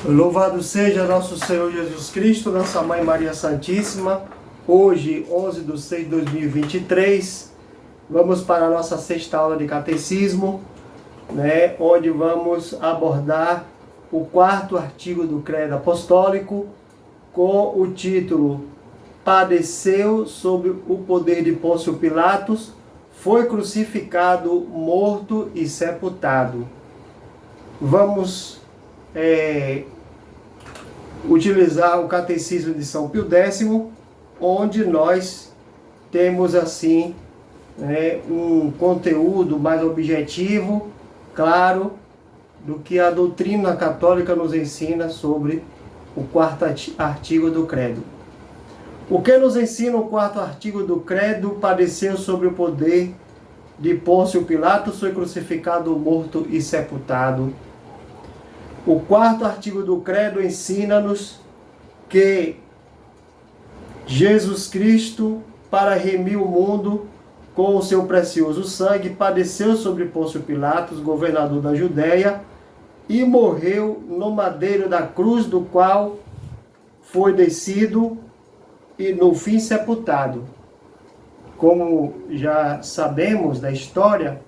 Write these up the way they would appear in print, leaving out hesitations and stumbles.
Louvado seja nosso Senhor Jesus Cristo, nossa Mãe Maria Santíssima. Hoje, 11 de 6 de 2023, vamos para a nossa sexta aula de Catecismo, onde vamos abordar o quarto artigo do Credo Apostólico, com o título Padeceu sob o poder de Pôncio Pilatos, foi crucificado, morto e sepultado. Vamos utilizar o Catecismo de São Pio X, onde nós temos assim um conteúdo mais objetivo, claro, do que a doutrina católica nos ensina sobre o quarto artigo do Credo. O que nos ensina o quarto artigo do Credo? Padeceu sob o poder de Pôncio Pilatos, foi crucificado, morto e sepultado. O quarto artigo do Credo ensina-nos que Jesus Cristo, para remir o mundo com o seu precioso sangue, padeceu sobre Pôncio Pilatos, governador da Judéia, e morreu no madeiro da cruz, do qual foi descido e no fim sepultado. Como já sabemos da história,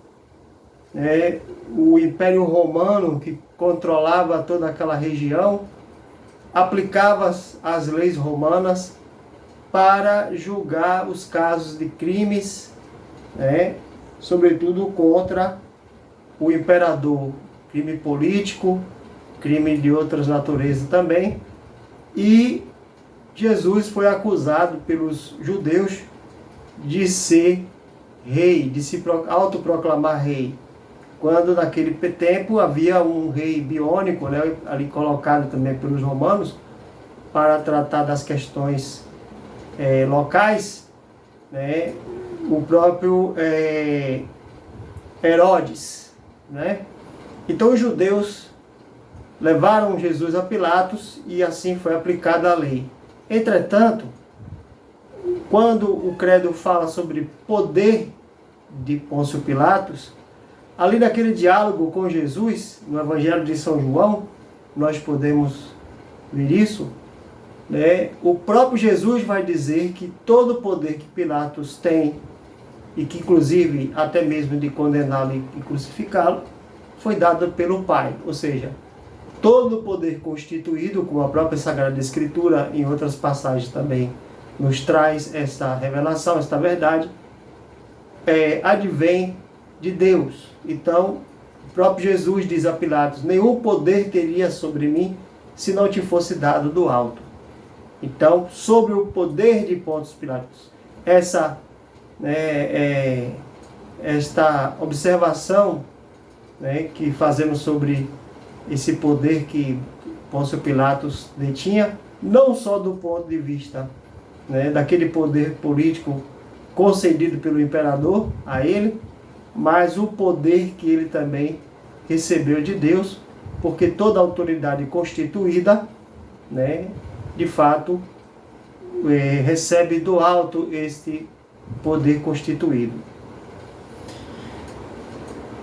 o Império Romano, que controlava toda aquela região, aplicava as leis romanas para julgar os casos de crimes, sobretudo contra o imperador, crime político, crime de outras naturezas também. E Jesus foi acusado pelos judeus de ser rei, de se autoproclamar rei, quando naquele tempo havia um rei biônico, ali colocado também pelos romanos, para tratar das questões locais, o próprio Herodes. Então os judeus levaram Jesus a Pilatos e assim foi aplicada a lei. Entretanto, quando o Credo fala sobre poder de Pôncio Pilatos, ali naquele diálogo com Jesus, no Evangelho de São João, nós podemos ver isso, o próprio Jesus vai dizer que todo o poder que Pilatos tem, e que inclusive até mesmo de condená-lo e crucificá-lo, foi dado pelo Pai. Ou seja, todo o poder constituído, como a própria Sagrada Escritura, em outras passagens também, nos traz essa revelação, essa verdade, advém de Deus. Então, o próprio Jesus diz a Pilatos: nenhum poder teria sobre mim se não te fosse dado do alto. Então, sobre o poder de Pôncio Pilatos, esta observação que fazemos sobre esse poder que Pôncio Pilatos detinha, não só do ponto de vista daquele poder político concedido pelo imperador a ele, mas o poder que ele também recebeu de Deus, porque toda autoridade constituída, de fato, recebe do alto este poder constituído.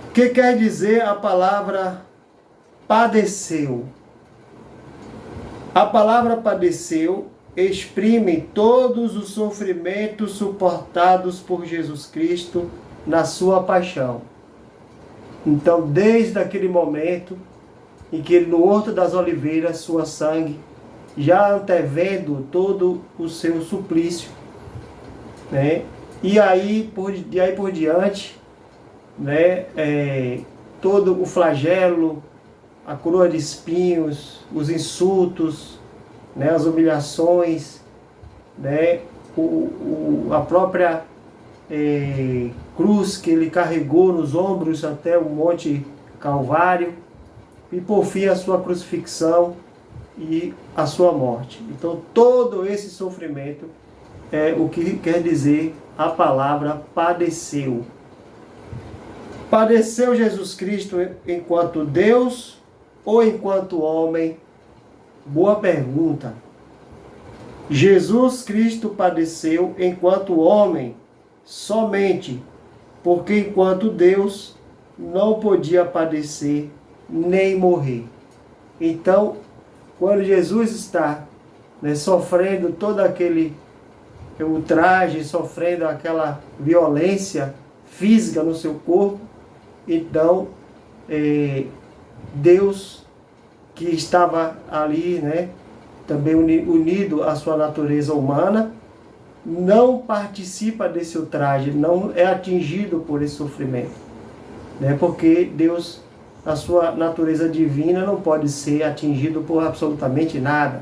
O que quer dizer a palavra padeceu? A palavra padeceu exprime todos os sofrimentos suportados por Jesus Cristo na sua paixão. Então, desde aquele momento em que ele, no Horto das Oliveiras, sua sangue, já antevendo todo o seu suplício, e aí por diante, todo o flagelo, a coroa de espinhos, os insultos, as humilhações, a própria cruz que ele carregou nos ombros até o Monte Calvário, e por fim a sua crucifixão e a sua morte. Então todo esse sofrimento é o que quer dizer a palavra padeceu. Padeceu Jesus Cristo enquanto Deus ou enquanto homem? Boa pergunta. Jesus Cristo padeceu enquanto homem somente porque enquanto Deus não podia padecer nem morrer. Então, quando Jesus está, né, sofrendo todo aquele ultraje, sofrendo aquela violência física no seu corpo, então Deus, que estava ali, né, também unido à sua natureza humana, não participa desse ultraje, não é atingido por esse sofrimento, né, porque Deus, a sua natureza divina, não pode ser atingido por absolutamente nada.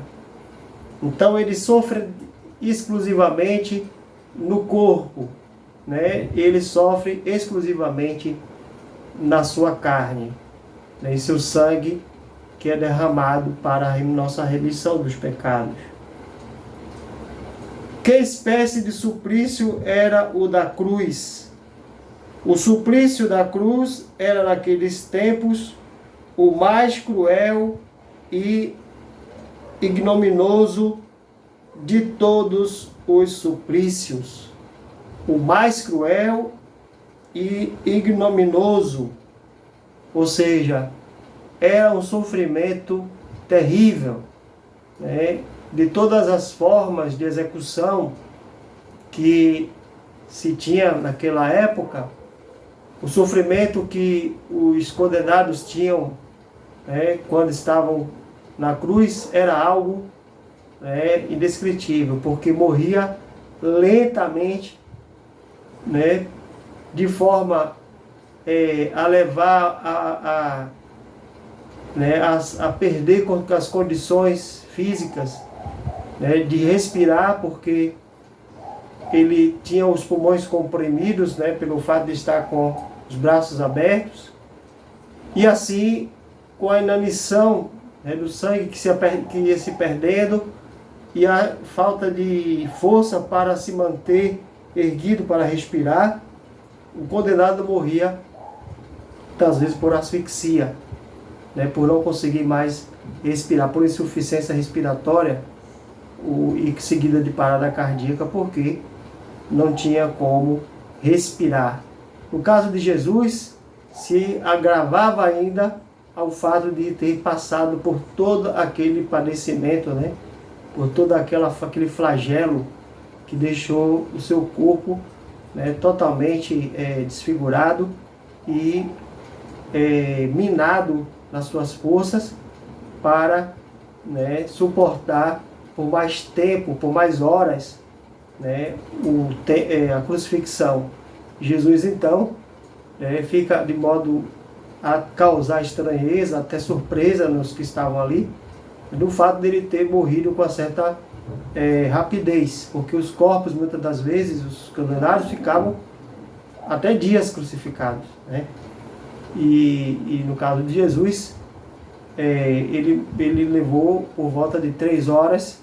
Então ele sofre exclusivamente no corpo, né? Ele sofre exclusivamente na sua carne, né? Em seu sangue, que é derramado para a nossa remissão dos pecados. Que espécie de suplício era o da cruz? O suplício da cruz era, naqueles tempos, o mais cruel e ignominioso de todos os suplícios. O mais cruel e ignominioso, ou seja, era um sofrimento terrível, né? De todas as formas de execução que se tinha naquela época, o sofrimento que os condenados tinham, né, quando estavam na cruz, era algo, né, indescritível, porque morria lentamente, né, de forma a levar a perder as condições físicas, né, de respirar, porque ele tinha os pulmões comprimidos, né, pelo fato de estar com os braços abertos, e assim, com a inanição, né, do sangue que ia se perdendo, e a falta de força para se manter erguido para respirar, o condenado morria, às vezes por asfixia, né, por não conseguir mais respirar, por insuficiência respiratória, e seguida de parada cardíaca, porque não tinha como respirar. No caso de Jesus, se agravava ainda ao fato de ter passado por todo aquele padecimento, né, por todo aquele flagelo que deixou o seu corpo, né, totalmente desfigurado e minado nas suas forças para, né, suportar por mais tempo, por mais horas, né, a crucifixão. Jesus, então, fica de modo a causar estranheza, até surpresa nos que estavam ali, do fato dele ter morrido com uma certa rapidez, porque os corpos, muitas das vezes, os condenados ficavam até dias crucificados, né? E no caso de Jesus, ele levou por volta de 3 horas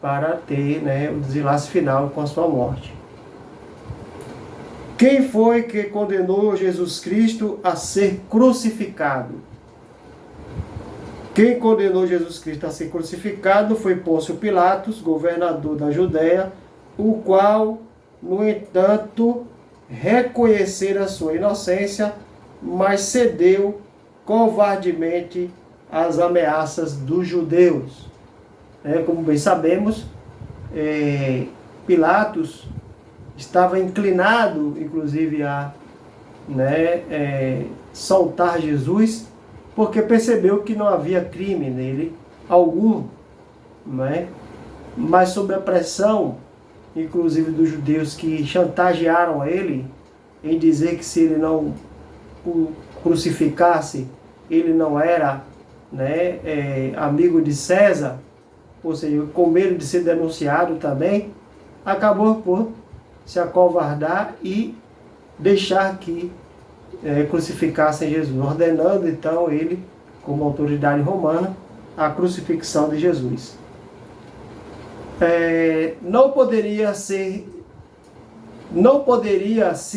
para ter, né, o desenlace final com a sua morte. Quem foi que condenou Jesus Cristo a ser crucificado? Quem condenou Jesus Cristo a ser crucificado foi Pôncio Pilatos, governador da Judéia, o qual, no entanto, reconhecera a sua inocência, mas cedeu covardemente às ameaças dos judeus. Como bem sabemos, Pilatos estava inclinado, inclusive, a soltar Jesus, porque percebeu que não havia crime nele algum, né? Mas sob a pressão, inclusive dos judeus, que chantagearam ele em dizer que se ele não o crucificasse, ele não era, né, amigo de César, ou seja, com medo de ser denunciado também, acabou por se acovardar e deixar que crucificassem Jesus, ordenando então ele, como autoridade romana, a crucifixão de Jesus. Não poderia se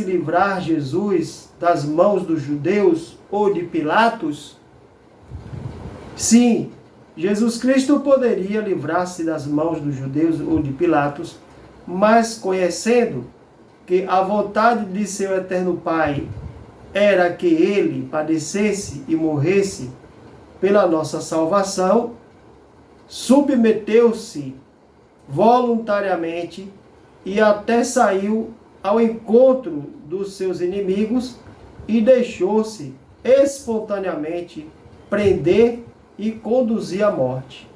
livrar Jesus das mãos dos judeus ou de Pilatos? Sim, Jesus Cristo poderia livrar-se das mãos dos judeus ou de Pilatos, mas conhecendo que a vontade de seu eterno Pai era que ele padecesse e morresse pela nossa salvação, submeteu-se voluntariamente e até saiu ao encontro dos seus inimigos e deixou-se espontaneamente prender e conduzir à morte.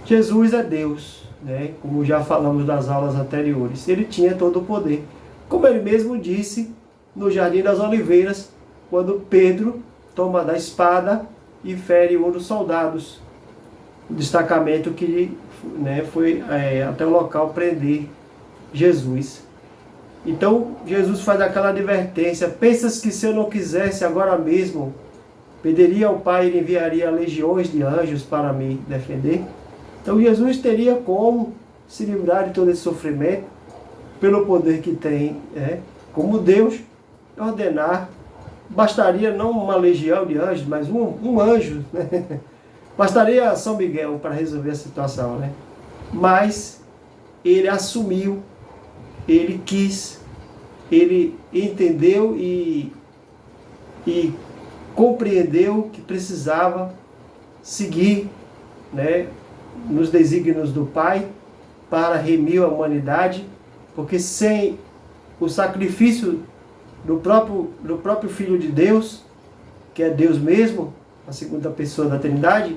Jesus é Deus, né? Como já falamos nas aulas anteriores. Ele tinha todo o poder. Como ele mesmo disse no Jardim das Oliveiras, quando Pedro toma da espada e fere um dos soldados, o destacamento que, né, foi até o local prender Jesus. Então Jesus faz aquela advertência: pensas que se eu não quisesse agora mesmo, pediria ao Pai e ele enviaria legiões de anjos para me defender? Então Jesus teria como se livrar de todo esse sofrimento pelo poder que tem, como Deus, ordenar. Bastaria não uma legião de anjos, mas um anjo, né? Bastaria São Miguel para resolver a situação, né? Mas ele assumiu, ele quis, ele entendeu e compreendeu que precisava seguir, né, nos desígnios do Pai para remir a humanidade, porque sem o sacrifício do próprio Filho de Deus, que é Deus mesmo, a segunda pessoa da Trindade,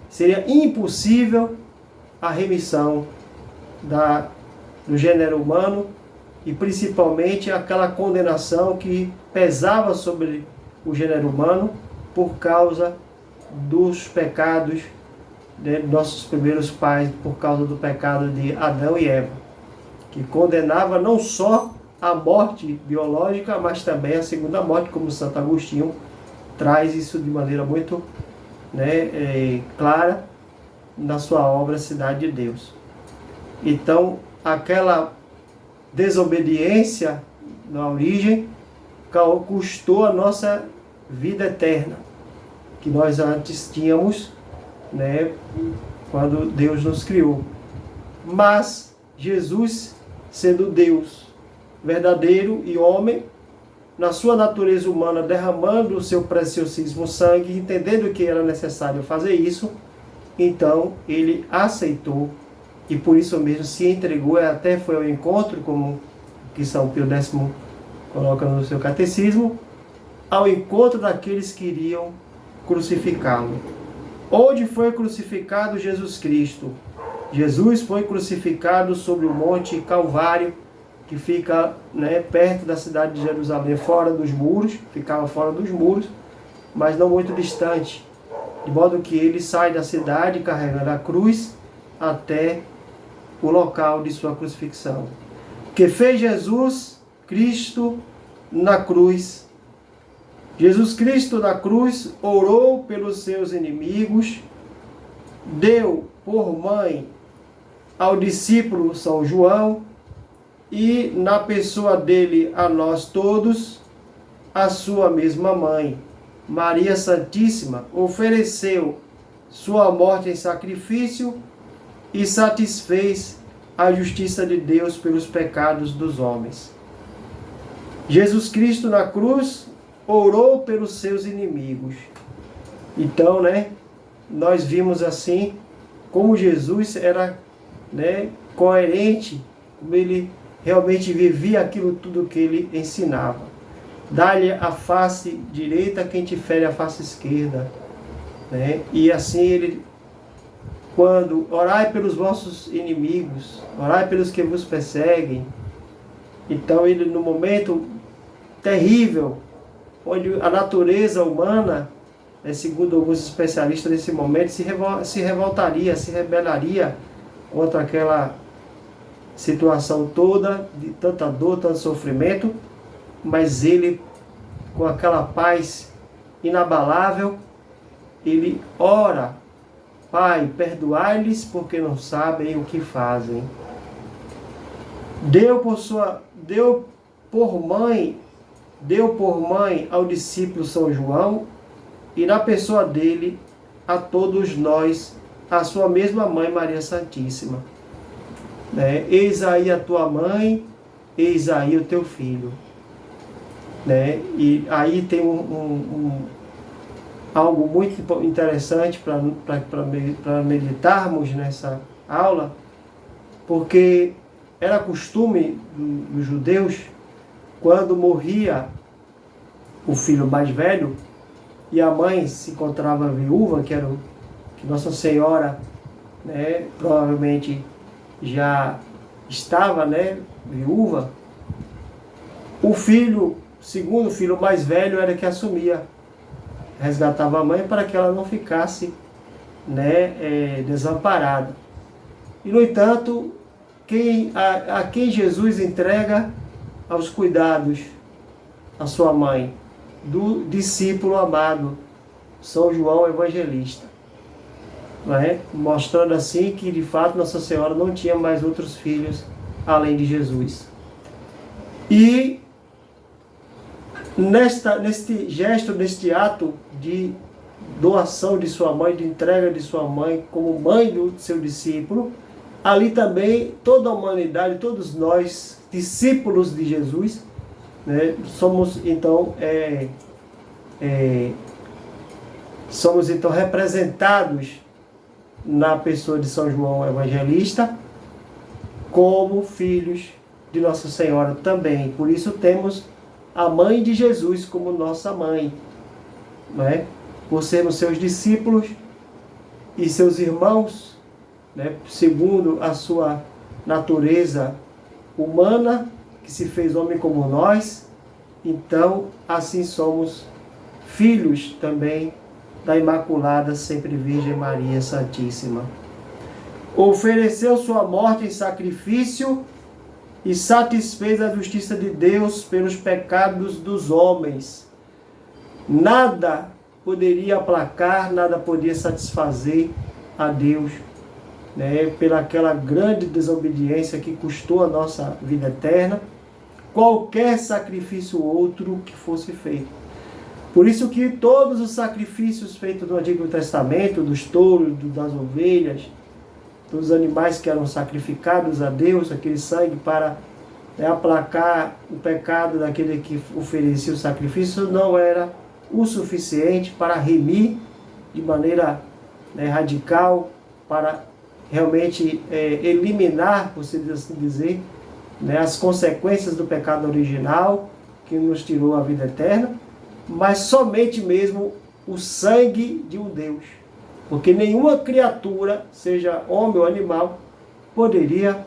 seria impossível a remissão do gênero humano e principalmente aquela condenação que pesava sobre o gênero humano por causa dos pecados de nossos primeiros pais, por causa do pecado de Adão e Eva, que condenava não só a morte biológica, mas também a segunda morte, como Santo Agostinho traz isso de maneira muito, clara na sua obra Cidade de Deus. Então, aquela desobediência na origem custou a nossa vida eterna, que nós antes tínhamos, quando Deus nos criou. Mas Jesus, sendo Deus verdadeiro e homem, na sua natureza humana, derramando o seu preciosíssimo sangue, entendendo que era necessário fazer isso, então ele aceitou e por isso mesmo se entregou, até foi ao encontro, como que São Pio X coloca no seu catecismo, ao encontro daqueles que iriam crucificá-lo. Onde foi crucificado Jesus Cristo? Jesus foi crucificado sobre o Monte Calvário, que fica, perto da cidade de Jerusalém, fora dos muros, ficava fora dos muros, mas não muito distante, de modo que ele sai da cidade carregando a cruz até o local de sua crucifixão. O que fez Jesus Cristo na cruz? Jesus Cristo na cruz orou pelos seus inimigos, deu por mãe ao discípulo São João, e na pessoa dele a nós todos, a sua mesma mãe, Maria Santíssima, ofereceu sua morte em sacrifício e satisfez a justiça de Deus pelos pecados dos homens. Jesus Cristo na cruz orou pelos seus inimigos. Então, nós vimos assim como Jesus era, coerente, como ele realmente vivia aquilo tudo que ele ensinava. Dá-lhe a face direita quem te fere a face esquerda. E assim ele, quando orai pelos vossos inimigos, orai pelos que vos perseguem. Então ele, no momento terrível, onde a natureza humana, segundo alguns especialistas nesse momento, se revoltaria, se rebelaria contra aquela situação toda, de tanta dor, tanto sofrimento, mas ele, com aquela paz inabalável, ele ora: Pai, perdoai-lhes porque não sabem o que fazem. Deu por mãe ao discípulo São João, e na pessoa dele a todos nós, a sua mesma mãe Maria Santíssima. Eis aí a tua mãe, eis aí o teu filho. E aí tem algo muito interessante para meditarmos nessa aula, porque era costume dos judeus, quando morria o filho mais velho e a mãe se encontrava viúva, que Nossa Senhora, né, provavelmente já estava, né, viúva, o segundo filho mais velho era que assumia, resgatava a mãe para que ela não ficasse, né, desamparada. E, no entanto, a quem Jesus entrega aos cuidados a sua mãe? Do discípulo amado, São João Evangelista. Não é? Mostrando assim que, de fato, Nossa Senhora não tinha mais outros filhos além de Jesus. E neste gesto, neste ato de doação de sua mãe, de entrega de sua mãe como mãe do seu discípulo, ali também toda a humanidade, todos nós, discípulos de Jesus, né, somos então representados na pessoa de São João Evangelista como filhos de Nossa Senhora também. Por isso temos a mãe de Jesus como nossa mãe, né? Por sermos seus discípulos e seus irmãos, né? Segundo a sua natureza humana, que se fez homem como nós, então assim somos filhos também da Imaculada Sempre Virgem Maria Santíssima. Ofereceu sua morte em sacrifício e satisfez a justiça de Deus pelos pecados dos homens. Nada poderia aplacar, nada poderia satisfazer a Deus, né, pelaquela grande desobediência que custou a nossa vida eterna, qualquer sacrifício outro que fosse feito. Por isso que todos os sacrifícios feitos no Antigo Testamento, dos touros, das ovelhas, dos animais que eram sacrificados a Deus, aquele sangue para aplacar o pecado daquele que oferecia o sacrifício, não era o suficiente para remir de maneira radical, para realmente eliminar, por assim dizer, as consequências do pecado original que nos tirou a vida eterna, mas somente mesmo o sangue de um Deus. Porque nenhuma criatura, seja homem ou animal, poderia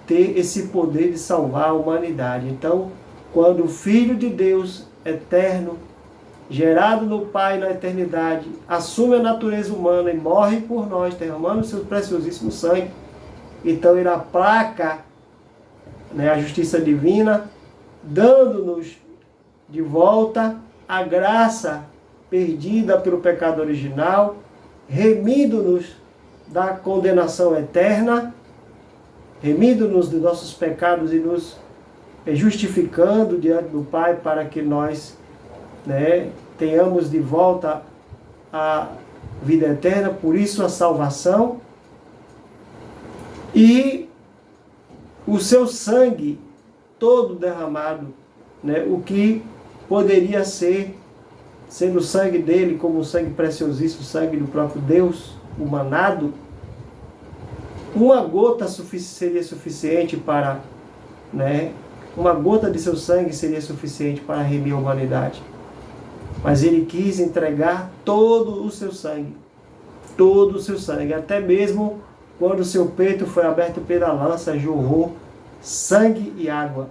ter esse poder de salvar a humanidade. Então, quando o Filho de Deus eterno, gerado no Pai na eternidade, assume a natureza humana e morre por nós, derramando o seu preciosíssimo sangue, então ele aplaca a justiça divina, dando-nos de volta a graça perdida pelo pecado original, remindo-nos da condenação eterna, remindo-nos dos nossos pecados e nos justificando diante do Pai para que nós tenhamos de volta a vida eterna, por isso a salvação. E o seu sangue todo derramado, o que poderia ser, sendo o sangue dele como o sangue preciosíssimo, o sangue do próprio Deus humanado, uma gota seria suficiente para, uma gota de seu sangue seria suficiente para remir a humanidade. Mas ele quis entregar todo o seu sangue, até mesmo quando o seu peito foi aberto pela lança, jorrou sangue e água,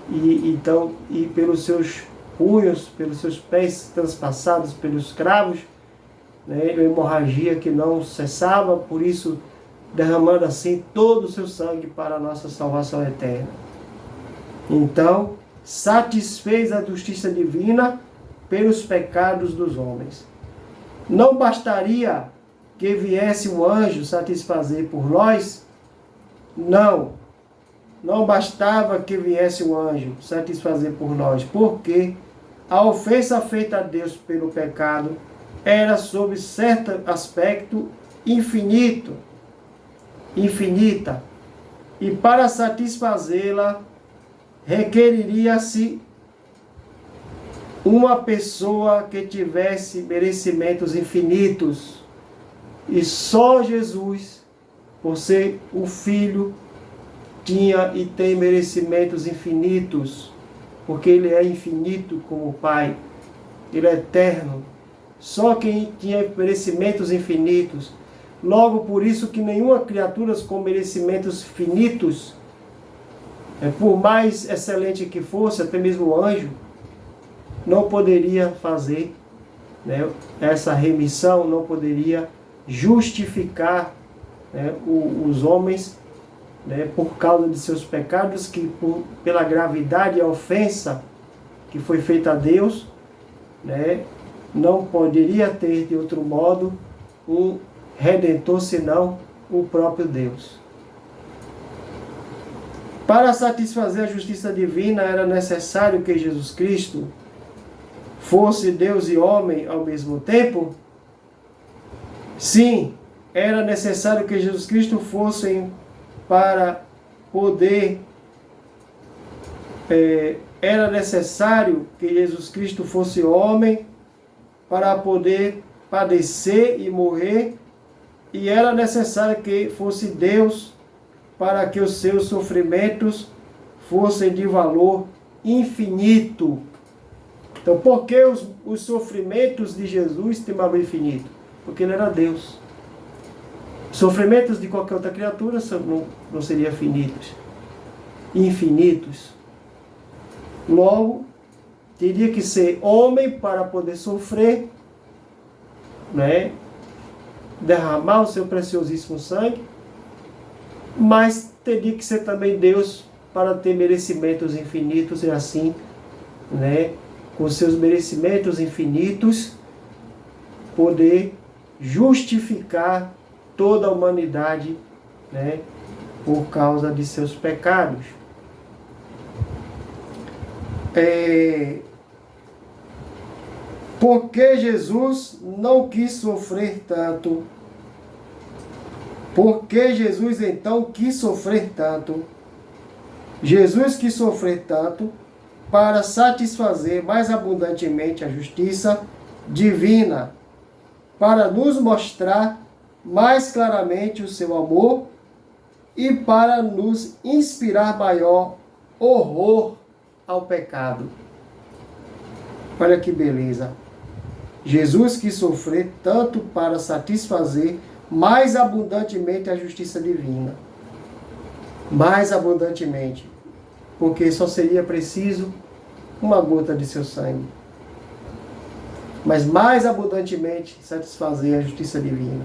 e pelos seus punhos, pelos seus pés transpassados pelos cravos, uma hemorragia que não cessava, por isso derramando assim todo o seu sangue para a nossa salvação eterna. Então, satisfez a justiça divina pelos pecados dos homens. Não bastaria que viesse o anjo satisfazer por nós? Não bastava que viesse o anjo satisfazer por nós, porque a ofensa feita a Deus pelo pecado era, sob certo aspecto, infinita, e para satisfazê-la requeriria-se uma pessoa que tivesse merecimentos infinitos, e só Jesus, por ser o Filho, tinha e tem merecimentos infinitos, porque Ele é infinito como o Pai, Ele é eterno. Só quem tinha merecimentos infinitos. Logo, por isso que nenhuma criatura com merecimentos finitos, por mais excelente que fosse, até mesmo o anjo, não poderia fazer, né, essa remissão, não poderia justificar, né, os homens, né, por causa de seus pecados, que pela gravidade e a ofensa que foi feita a Deus, né, não poderia ter de outro modo um Redentor senão o próprio Deus. Para satisfazer a justiça divina era necessário que Jesus Cristo fosse Deus e homem ao mesmo tempo? Sim, era necessário que Jesus Cristo fosse para poder... era necessário que Jesus Cristo fosse homem para poder padecer e morrer, e era necessário que fosse Deus para que os seus sofrimentos fossem de valor infinito. Então, por que os sofrimentos de Jesus têm valor infinito? Porque Ele era Deus. Os sofrimentos de qualquer outra criatura não seriam infinitos. Logo, teria que ser homem para poder sofrer, né? Derramar o seu preciosíssimo sangue, mas teria que ser também Deus para ter merecimentos infinitos, e assim, né, com seus merecimentos infinitos, poder justificar toda a humanidade, né, por causa de seus pecados. Porque Jesus não quis sofrer tanto? Porque Jesus então quis sofrer tanto? Jesus quis sofrer tanto para satisfazer mais abundantemente a justiça divina, para nos mostrar mais claramente o seu amor e para nos inspirar maior horror ao pecado. Olha que beleza! Jesus quis sofrer tanto para satisfazer mais abundantemente a justiça divina. Mais abundantemente. Porque só seria preciso uma gota de seu sangue. Mas mais abundantemente satisfazer a justiça divina.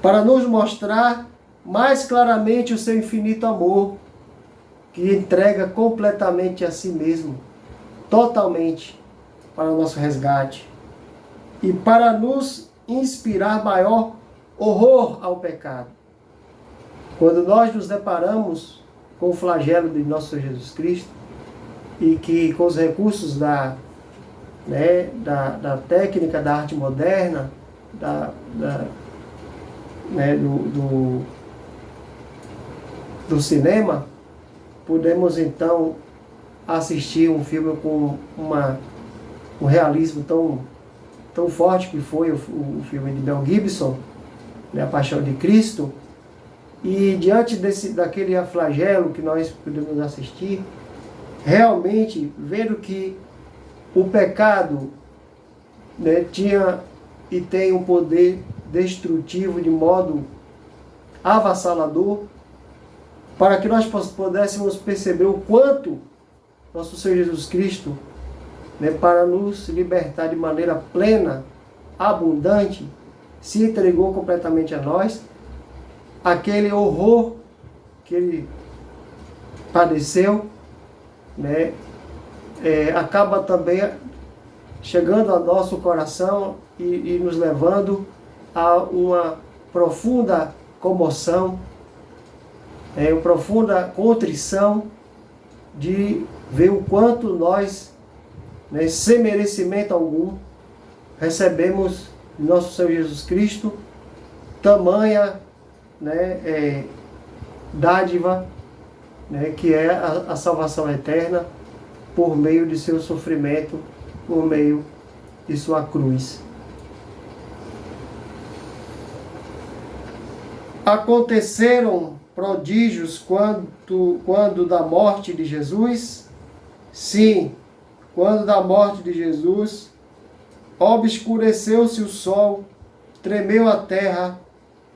Para nos mostrar mais claramente o seu infinito amor, que entrega completamente a si mesmo, totalmente, para o nosso resgate. E para nos inspirar maior horror ao pecado. Quando nós nos deparamos com o flagelo de nosso Senhor Jesus Cristo, e que com os recursos da técnica da arte moderna, do cinema, podemos então assistir um filme com um realismo tão forte que foi o filme de Mel Gibson, né, A Paixão de Cristo, e diante daquele flagelo que nós podemos assistir, realmente vendo que o pecado, né, tinha e tem um poder destrutivo de modo avassalador, para que nós pudéssemos perceber o quanto nosso Senhor Jesus Cristo, né, para nos libertar de maneira plena, abundante, se entregou completamente a nós. Aquele horror que Ele padeceu, né, acaba também chegando ao nosso coração e nos levando a uma profunda comoção, uma profunda contrição de ver o quanto nós, né, sem merecimento algum, recebemos de nosso Senhor Jesus Cristo tamanha, né, dádiva, né, que é a salvação eterna por meio de seu sofrimento por meio de sua cruz. Aconteceram prodígios quando da morte de Jesus? Sim, quando da morte de Jesus, obscureceu-se o sol, tremeu a terra,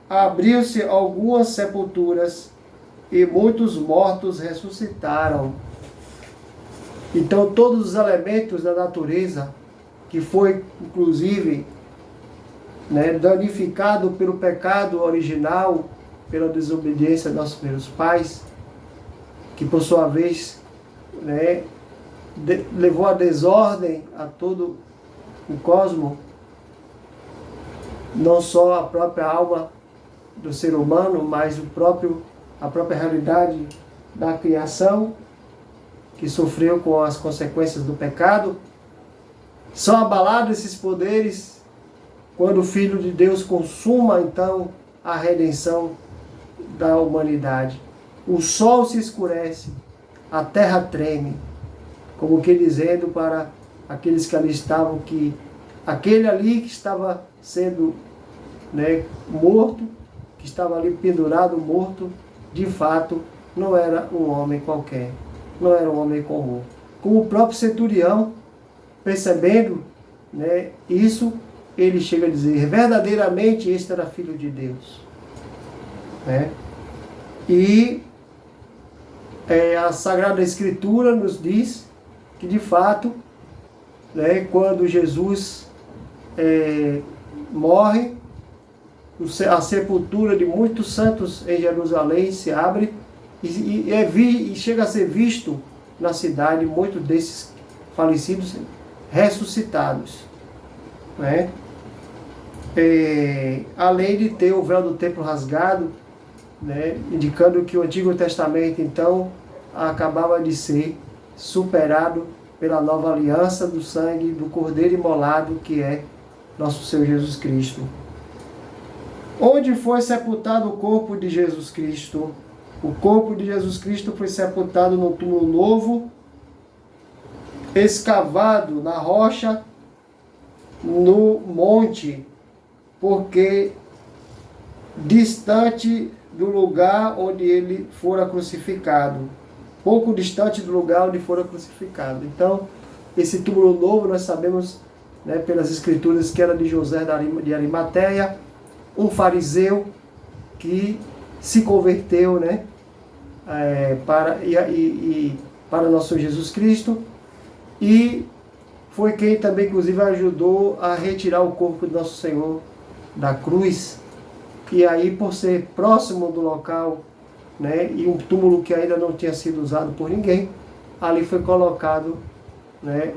abriu-se algumas sepulturas e muitos mortos ressuscitaram. Então todos os elementos da natureza, que foi inclusive danificado pelo pecado original, pela desobediência dos nossos primeiros pais, que por sua vez levou a desordem a todo o cosmos, não só a própria alma do ser humano, mas a própria realidade da criação, que sofreu com as consequências do pecado. São abalados esses poderes quando o Filho de Deus consuma então a redenção da humanidade. O sol se escurece, a terra treme, como que dizendo para aqueles que ali estavam que aquele ali que estava sendo morto, que estava ali pendurado, morto, de fato não era um homem qualquer, não era um homem comum. Como o próprio centurião, percebendo isso, ele chega a dizer, verdadeiramente este era filho de Deus. E a Sagrada Escritura nos diz que de fato, quando Jesus morre, a sepultura de muitos santos em Jerusalém se abre e chega a ser visto na cidade muitos desses falecidos ressuscitados. Além de ter o véu do templo rasgado, indicando que o Antigo Testamento então acabava de ser superado pela nova aliança do sangue do Cordeiro imolado, que é nosso Senhor Jesus Cristo. Onde foi sepultado o corpo de Jesus Cristo? O corpo de Jesus Cristo foi sepultado no túmulo novo, escavado na rocha, no monte, porque distante do lugar onde ele fora crucificado. Pouco distante do lugar onde fora crucificado. Então, esse túmulo novo, nós sabemos pelas Escrituras que era de José de Arimateia, um fariseu que se converteu para nosso Senhor Jesus Cristo, e foi quem também inclusive ajudou a retirar o corpo de nosso Senhor da cruz. E aí, por ser próximo do local, e um túmulo que ainda não tinha sido usado por ninguém, ali foi colocado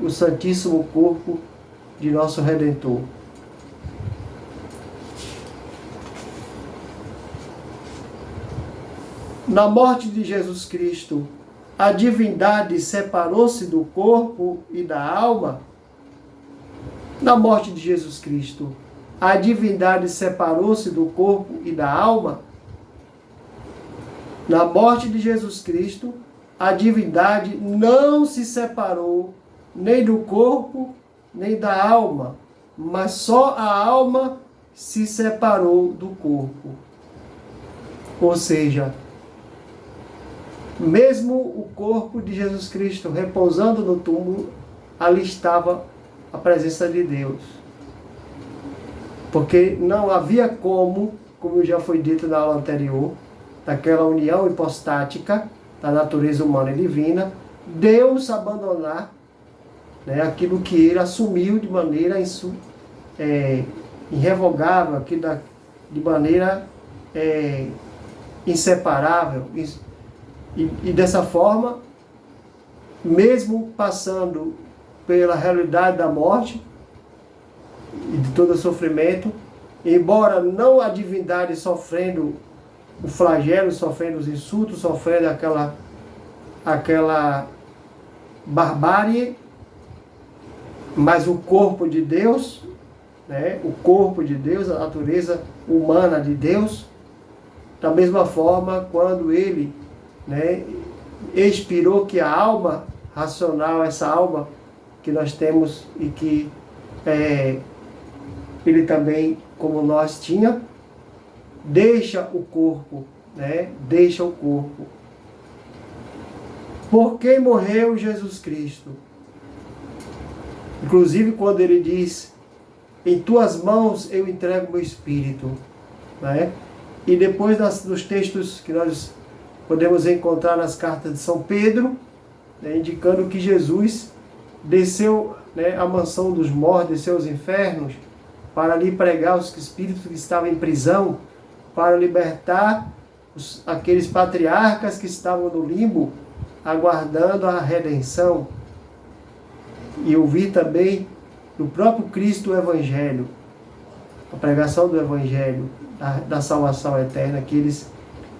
o Santíssimo Corpo de nosso Redentor. Na morte de Jesus Cristo, a divindade separou-se do corpo e da alma? Na morte de Jesus Cristo, a divindade separou-se do corpo e da alma? Na morte de Jesus Cristo, a divindade não se separou nem do corpo, nem da alma, mas só a alma se separou do corpo. Ou seja, mesmo o corpo de Jesus Cristo repousando no túmulo, ali estava a presença de Deus. Porque não havia como já foi dito na aula anterior, daquela união hipostática da natureza humana e divina, Deus abandonar aquilo que ele assumiu de maneira irrevogável, aquilo de maneira inseparável. E dessa forma, mesmo passando pela realidade da morte e de todo o sofrimento, embora não a divindade sofrendo o flagelo, sofrendo os insultos, sofrendo aquela barbárie, mas o corpo de Deus, o corpo de Deus, a natureza humana de Deus, da mesma forma, quando ele expirou, que a alma racional, essa alma que nós temos e que ele também, como nós, tinha, deixa o corpo, né? Deixa o corpo. Por quem morreu Jesus Cristo? Inclusive quando ele diz, em tuas mãos eu entrego meu espírito, né? E depois dos textos que nós podemos encontrar nas cartas de São Pedro, né, indicando que Jesus desceu, né, à mansão dos mortos, desceu aos infernos, para ali pregar os espíritos que estavam em prisão, para libertar aqueles patriarcas que estavam no limbo, aguardando a redenção. E ouvir também do próprio Cristo o Evangelho, a pregação do Evangelho, da salvação eterna que eles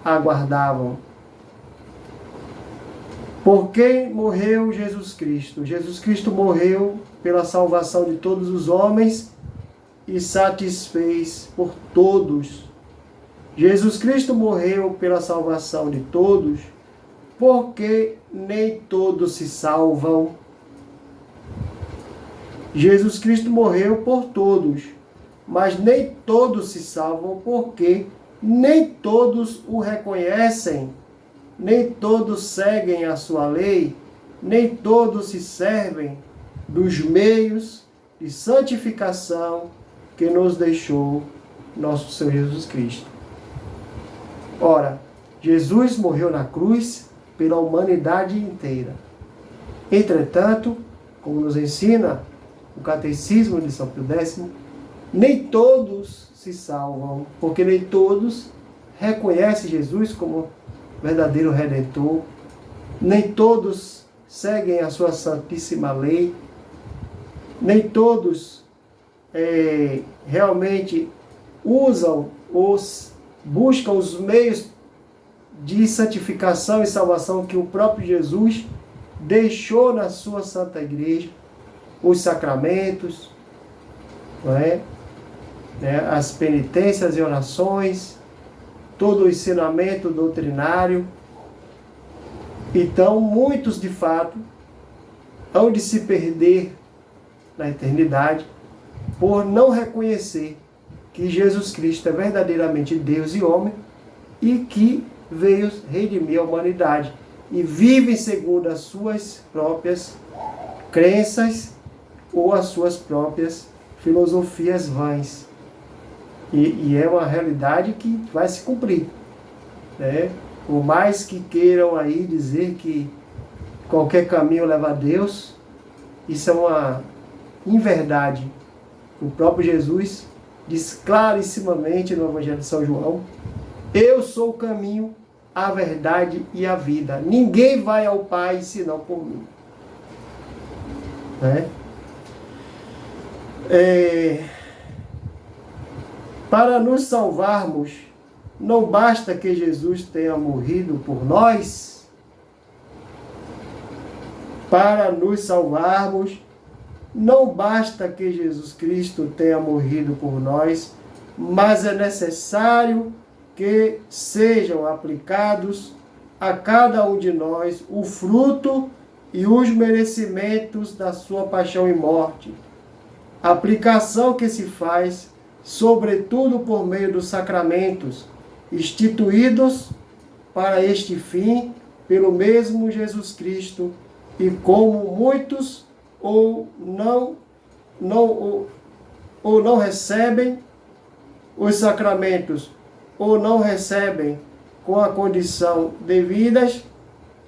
aguardavam. Por quem morreu Jesus Cristo? Jesus Cristo morreu pela salvação de todos os homens e satisfez por todos. Jesus Cristo morreu pela salvação de todos, porque nem todos se salvam. Jesus Cristo morreu por todos, mas nem todos se salvam, porque nem todos o reconhecem, nem todos seguem a sua lei, nem todos se servem dos meios de santificação que nos deixou nosso Senhor Jesus Cristo. Ora, Jesus morreu na cruz pela humanidade inteira. Entretanto, como nos ensina o Catecismo de São Pio X, nem todos se salvam, porque nem todos reconhecem Jesus como verdadeiro Redentor, nem todos seguem a sua santíssima lei, nem todos realmente buscam os meios de santificação e salvação que o próprio Jesus deixou na sua Santa Igreja, os sacramentos, não é? As penitências e orações, todo o ensinamento doutrinário. Então, muitos de fato hão de se perder na eternidade por não reconhecer que Jesus Cristo é verdadeiramente Deus e homem e que veio redimir a humanidade e vivem segundo as suas próprias crenças ou as suas próprias filosofias vãs. E é uma realidade que vai se cumprir, né? Por mais que queiram aí dizer que qualquer caminho leva a Deus, isso é uma inverdade. O próprio Jesus diz clarissimamente no Evangelho de São João: eu sou o caminho, a verdade e a vida. Ninguém vai ao Pai senão por mim. Né? Para nos salvarmos, não basta que Jesus tenha morrido por nós. Para nos salvarmos, não basta que Jesus Cristo tenha morrido por nós, mas é necessário que sejam aplicados a cada um de nós o fruto e os merecimentos da sua paixão e morte. Aplicação que se faz, sobretudo por meio dos sacramentos, instituídos para este fim pelo mesmo Jesus Cristo, e como muitos ou não recebem os sacramentos, ou não recebem com a condição devidas,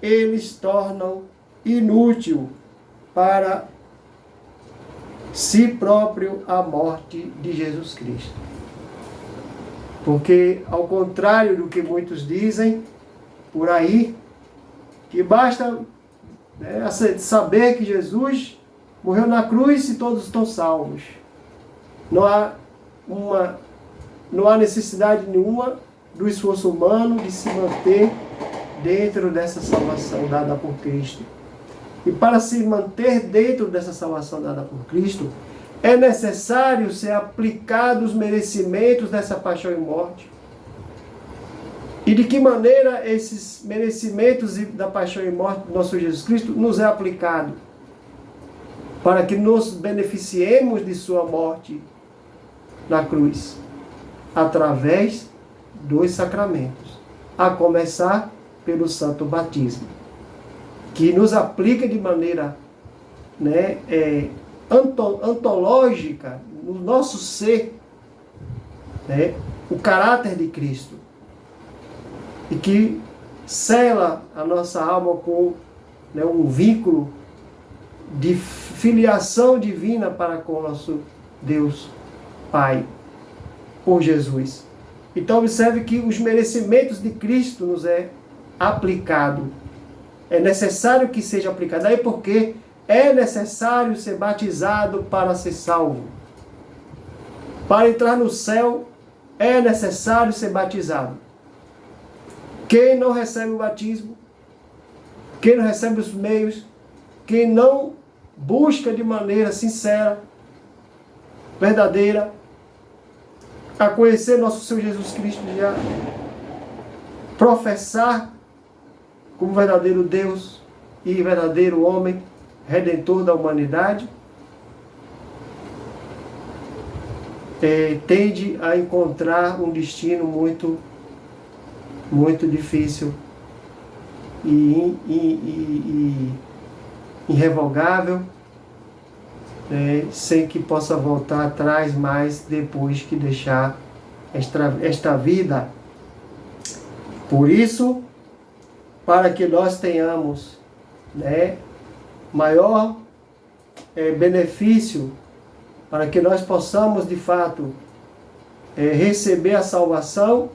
eles tornam inútil para si próprio a morte de Jesus Cristo. Porque, ao contrário do que muitos dizem por aí, que basta saber que Jesus morreu na cruz e todos estão salvos. Não há necessidade nenhuma do esforço humano de se manter dentro dessa salvação dada por Cristo. E para se manter dentro dessa salvação dada por Cristo, é necessário ser aplicado os merecimentos dessa paixão e morte. E de que maneira esses merecimentos da paixão e morte do nosso Jesus Cristo nos é aplicado? para que nos beneficiemos de sua morte na cruz, através dos sacramentos, a começar pelo santo batismo, que nos aplica de maneira antológica no nosso ser, o caráter de Cristo, e que sela a nossa alma com um vínculo de filiação divina para com o nosso Deus Pai, por Jesus. Então observe que os merecimentos de Cristo nos é aplicado. É necessário que seja aplicado. Daí porque é necessário ser batizado para ser salvo. Para entrar no céu é necessário ser batizado. Quem não recebe o batismo, quem não recebe os meios, quem não busca de maneira sincera, verdadeira, a conhecer nosso Senhor Jesus Cristo, já professar como verdadeiro Deus e verdadeiro homem, redentor da humanidade, tende a encontrar um destino muito difícil e irrevogável, sem que possa voltar atrás mais depois que deixar esta vida. Por isso, para que nós tenhamos maior benefício, para que nós possamos de fato receber a salvação,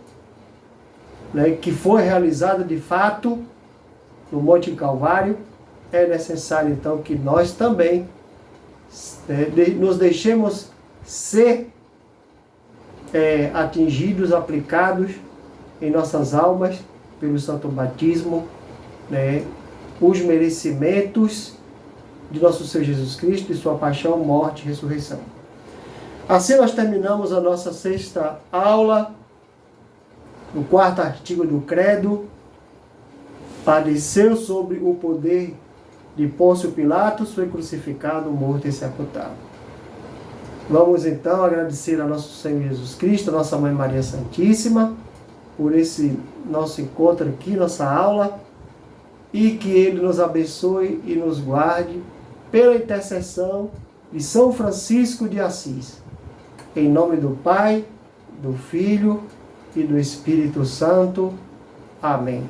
que foi realizada de fato no Monte Calvário, é necessário então que nós também nos deixemos ser atingidos, aplicados em nossas almas pelo santo batismo, os merecimentos de nosso Senhor Jesus Cristo, de sua paixão, morte e ressurreição. Assim nós terminamos a nossa 6ª aula, no 4º artigo do Credo. Padeceu sobre o poder de Pôncio Pilatos, foi crucificado, morto e sepultado. Vamos então agradecer a nosso Senhor Jesus Cristo, a nossa Mãe Maria Santíssima, por esse nosso encontro aqui, nossa aula, e que Ele nos abençoe e nos guarde pela intercessão de São Francisco de Assis. Em nome do Pai, do Filho e do Espírito Santo. Amém.